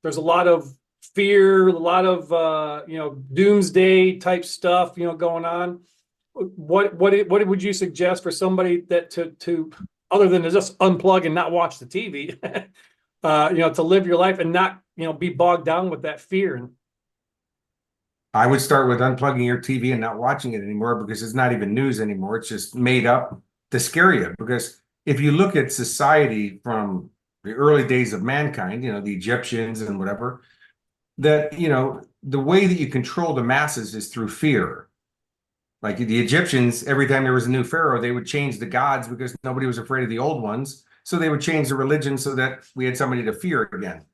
there's a lot of fear, a lot of doomsday type stuff, going on. What would you suggest for somebody that to other than to just unplug and not watch the TV, to live your life and not, be bogged down with that fear? I would start with unplugging your TV and not watching it anymore, because it's not even news anymore. It's just made up to scare you. Because if you look at society from the early days of mankind, the Egyptians and whatever, that, the way that you control the masses is through fear. Like the Egyptians, every time there was a new pharaoh, they would change the gods because nobody was afraid of the old ones. So they would change the religion so that we had somebody to fear again.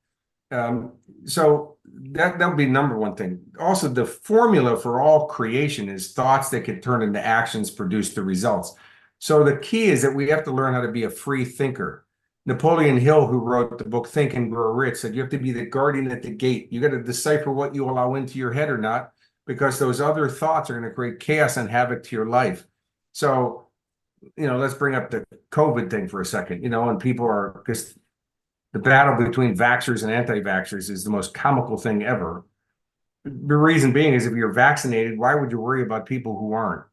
So that would be number one thing. Also, the formula for all creation is thoughts that can turn into actions, produce the results. So the key is that we have to learn how to be a free thinker. Napoleon Hill, who wrote the book Think and Grow Rich, said you have to be the guardian at the gate. You got to decipher what you allow into your head or not, because those other thoughts are going to create chaos and havoc to your life. So, let's bring up the COVID thing for a second, and people are, because the battle between vaxxers and anti-vaxxers is the most comical thing ever. The reason being is if you're vaccinated, why would you worry about people who aren't?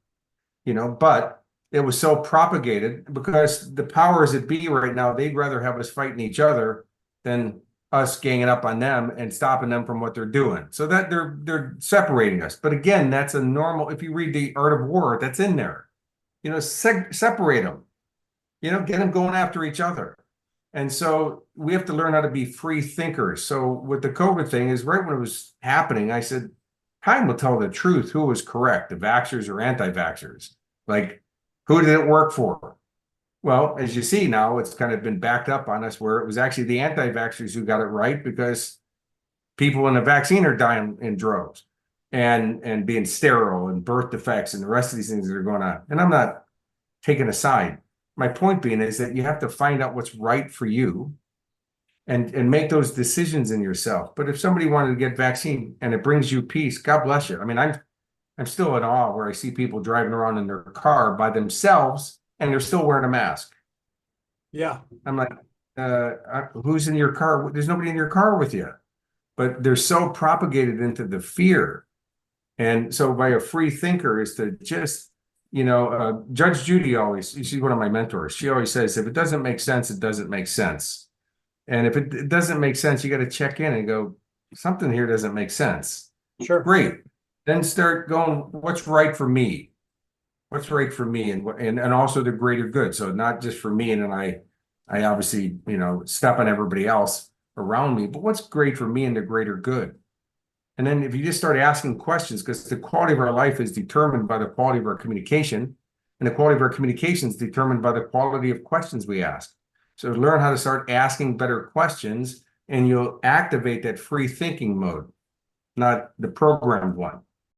But it was so propagated because the powers that be right now, they'd rather have us fighting each other than us ganging up on them and stopping them from what they're doing. So that they're separating us. But again, that's a normal, if you read The Art of War, that's in there. Separate them. Get them going after each other. And so we have to learn how to be free thinkers. So with the COVID thing is right when it was happening, I said, time will tell the truth who was correct, the vaxxers or anti-vaxxers. Like, who did it work for? Well, as you see now, it's kind of been backed up on us where it was actually the anti-vaxxers who got it right, because people in the vaccine are dying in droves and being sterile and birth defects and the rest of these things that are going on. And I'm not taking a side. My point being is that you have to find out what's right for you and make those decisions in yourself. But if somebody wanted to get vaccine and it brings you peace, God bless you. I mean, I'm still in awe where I see people driving around in their car by themselves and they're still wearing a mask. Yeah. I'm like, who's in your car? There's nobody in your car with you. But they're so propagated into the fear. And so by a free thinker is to just, Judge Judy she's one of my mentors. She always says, if it doesn't make sense, it doesn't make sense. And if it doesn't make sense, you got to check in and go, something here doesn't make sense. Sure. Great. Then start going, what's right for me? What's right for me? And also the greater good. So not just for me. And then I obviously, step on everybody else around me, but what's great for me and the greater good? And then if you just start asking questions, because the quality of our life is determined by the quality of our communication, and the quality of our communication is determined by the quality of questions we ask. So learn how to start asking better questions, and you'll activate that free thinking mode, not the programmed one.